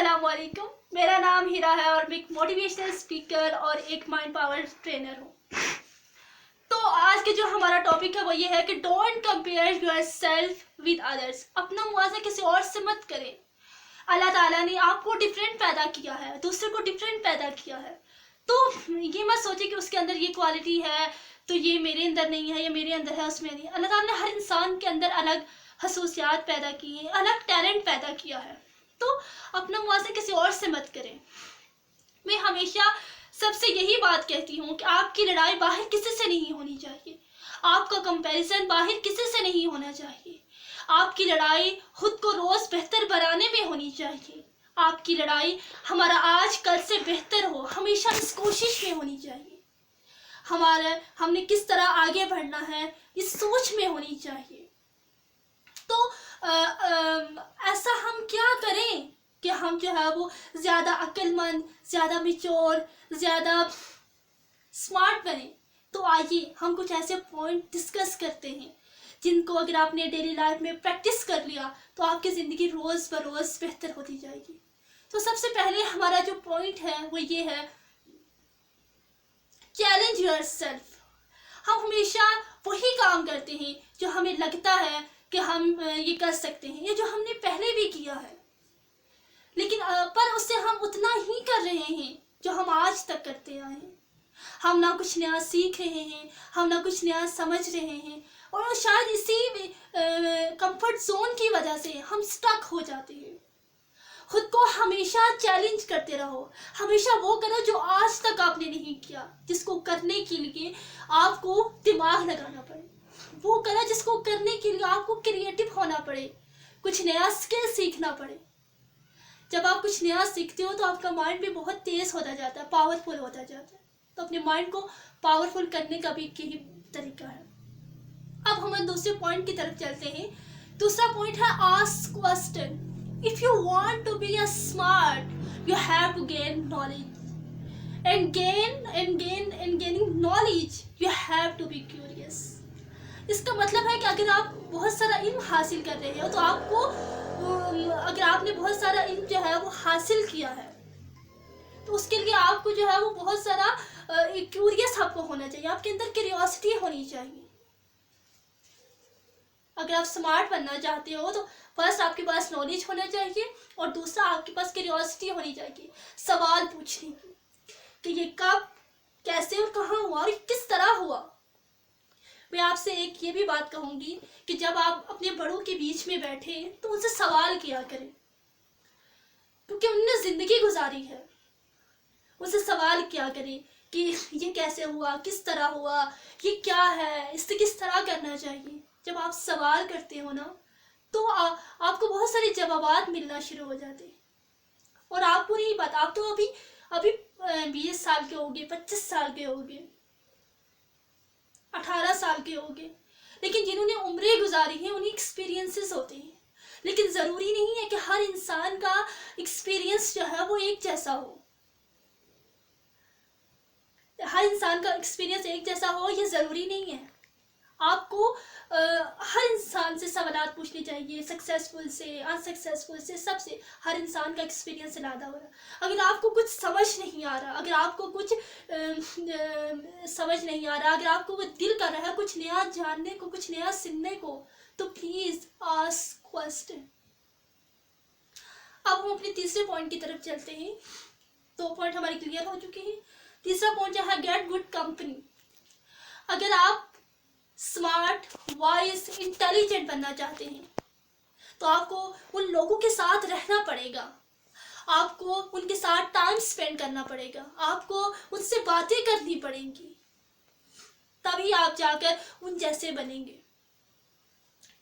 السلام علیکم، میرا نام ہیرا ہے اور میں ایک موٹیویشنل اسپیکر اور ایک مائنڈ پاور ٹرینر ہوں۔ تو آج کے جو ہمارا ٹاپک ہے وہ یہ ہے کہ don't compare your self with others, اپنا موازنہ کسی اور سے مت کریں۔ اللہ تعالیٰ نے آپ کو ڈفرینٹ پیدا کیا ہے، دوسرے کو ڈفرینٹ پیدا کیا ہے، تو یہ مت سوچے کہ اس کے اندر یہ کوالٹی ہے تو یہ میرے اندر نہیں ہے، یہ میرے اندر ہے اس میں نہیں۔ اللہ تعالیٰ نے ہر انسان کے اندر الگ خصوصیات پیدا کی ہیں، الگ ٹیلنٹ پیدا کیا ہے، تو اپنا موازنہ کسی اور سے مت کریں۔ میں ہمیشہ سب سے یہی بات کہتی ہوں کہ آپ کی لڑائی باہر کسی سے نہیں ہونی چاہیے، آپ کا کمپیریزن باہر کسی سے نہیں ہونا چاہیے، آپ کی لڑائی خود کو روز بہتر بنانے میں ہونی چاہیے، آپ کی لڑائی ہمارا آج کل سے بہتر ہو ہمیشہ اس کوشش میں ہونی چاہیے، ہم نے کس طرح آگے بڑھنا ہے اس سوچ میں ہونی چاہیے۔ تو ایسا ہم کیا کریں کہ ہم جو ہے وہ زیادہ عقل مند، زیادہ میچور، زیادہ سمارٹ بنیں۔ تو آئیے ہم کچھ ایسے پوائنٹ ڈسکس کرتے ہیں جن کو اگر آپ نے ڈیلی لائف میں پریکٹس کر لیا تو آپ کی زندگی روز بروز بہتر ہوتی جائے گی۔ تو سب سے پہلے ہمارا جو پوائنٹ ہے وہ یہ ہے، چیلنج یور سیلف۔ ہم ہمیشہ وہی کام کرتے ہیں جو ہمیں لگتا ہے کہ ہم یہ کر سکتے ہیں یا جو ہم نے پہلے بھی کیا ہے، لیکن پر اس سے ہم اتنا ہی کر رہے ہیں جو ہم آج تک کرتے آئے ہیں۔ ہم نہ کچھ نیا سیکھ رہے ہیں، ہم نہ کچھ نیا سمجھ رہے ہیں، اور شاید اسی کمفرٹ زون کی وجہ سے ہم سٹک ہو جاتے ہیں۔ خود کو ہمیشہ چیلنج کرتے رہو، ہمیشہ وہ کرو جو آج تک آپ نے نہیں کیا، جس کو کرنے کے لیے آپ کو دماغ لگانا پڑے، وہ کرو جس کو کرنے کے لیے آپ کو کریٹو ہونا پڑے، کچھ نیا اسکل سیکھنا پڑے۔ جب آپ کچھ نیا سیکھتے ہو تو آپ کا مائنڈ بھی بہت تیز ہوتا جاتا ہے، پاورفل ہوتا جاتا ہے، تو اپنے مائنڈ کو پاورفل کرنے کا بھی یہی طریقہ ہے۔ اب ہم دوسرے پوائنٹ کی طرف چلتے ہیں۔ دوسرا پوائنٹ ہے ask question. If you want to be a smart, you have to gain knowledge. And gaining knowledge, you have to be curious. اس کا مطلب ہے کہ اگر آپ بہت سارا علم حاصل کر رہے ہو تو آپ کو، اگر آپ نے بہت سارا علم جو ہے وہ حاصل کیا ہے تو اس کے لیے آپ کو جو ہے وہ بہت سارا کیوریس آپ کو ہونا چاہیے، آپ کے اندر کیوریوسٹی ہونی چاہیے۔ اگر آپ سمارٹ بننا چاہتے ہو تو فرسٹ آپ کے پاس نالج ہونا چاہیے، اور دوسرا آپ کے پاس کیوریوسٹی ہونی چاہیے، سوال پوچھنے کی کہ یہ کب، کیسے اور کہاں ہوا اور یہ کس طرح ہوا۔ میں آپ سے ایک یہ بھی بات کہوں گی کہ جب آپ اپنے بڑوں کے بیچ میں بیٹھے تو ان سے سوال کیا کریں، کیونکہ انہوں نے زندگی گزاری ہے، ان سے سوال کیا کریں کہ یہ کیسے ہوا، کس طرح ہوا، یہ کیا ہے، اس سے کس طرح کرنا چاہیے۔ جب آپ سوال کرتے ہو نا تو آپ کو بہت سارے جوابات ملنا شروع ہو جاتے ہیں، اور آپ کو نہیں پتا، آپ تو ابھی 20 سال کے ہوگے، 25 سال کے ہوگے، 18 سال کے ہوگے، لیکن جنہوں نے عمریں گزاری ہیں انہیں ایکسپیرینسز ہوتے ہیں، لیکن ضروری نہیں ہے کہ ہر انسان کا ایکسپیرینس جو ہے وہ ایک جیسا ہو، ہر انسان کا ایکسپیرینس ایک جیسا ہو یہ ضروری نہیں ہے۔ آپ کو ہر انسان سے سوالات پوچھنے چاہیے، سکسیسفل سے، انسکسیسفل سے، سب سے۔ ہر انسان کا ایکسپیرینس زیادہ ہو رہا ہے۔ اگر آپ کو کچھ سمجھ نہیں آ رہا، اگر آپ کو کچھ سمجھ نہیں آ رہا، اگر آپ کو دل کر رہا ہے کچھ نیا جاننے کو، کچھ نیا سننے کو، تو پلیز آسک کوسچن۔ اب ہم اپنے تیسرے پوائنٹ کی طرف چلتے ہیں۔ 2 پوائنٹ ہمارے کلیئر ہو چکے ہیں۔ تیسرا پوائنٹ ہے گیٹ گڈ کمپنی۔ اگر آپ سمارٹ، وائز، انٹیلیجنٹ بننا چاہتے ہیں تو آپ کو ان لوگوں کے ساتھ رہنا پڑے گا، آپ کو ان کے ساتھ ٹائم سپینڈ کرنا پڑے گا، آپ کو ان سے باتیں کرنی پڑیں گی، تبھی آپ جا کر ان جیسے بنیں گے،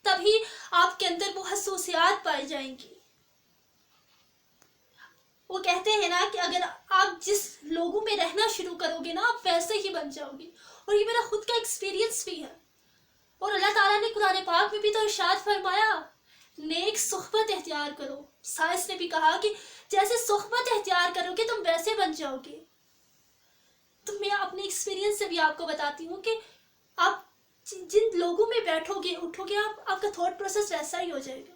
تبھی آپ کے اندر وہ خصوصیات پائی جائیں گی۔ وہ کہتے ہیں نا کہ اگر آپ جس لوگوں میں رہنا شروع کرو گے نا آپ ویسے ہی بن جاؤ گے، اور یہ میرا خود کا ایکسپیرینس بھی ہے۔ اور اللہ تعالیٰ نے قرآن پاک میں بھی تو ارشاد فرمایا، نیک صحبت اختیار کرو۔ سائنس نے بھی کہا کہ جیسے صحبت اختیار کرو گے تم ویسے بن جاؤ گے۔ تو میں اپنے ایکسپیرینس سے بھی آپ کو بتاتی ہوں کہ آپ جن لوگوں میں بیٹھو گے، اٹھو گے، آپ کا تھاٹ پروسیس ویسا ہی ہو جائے گا۔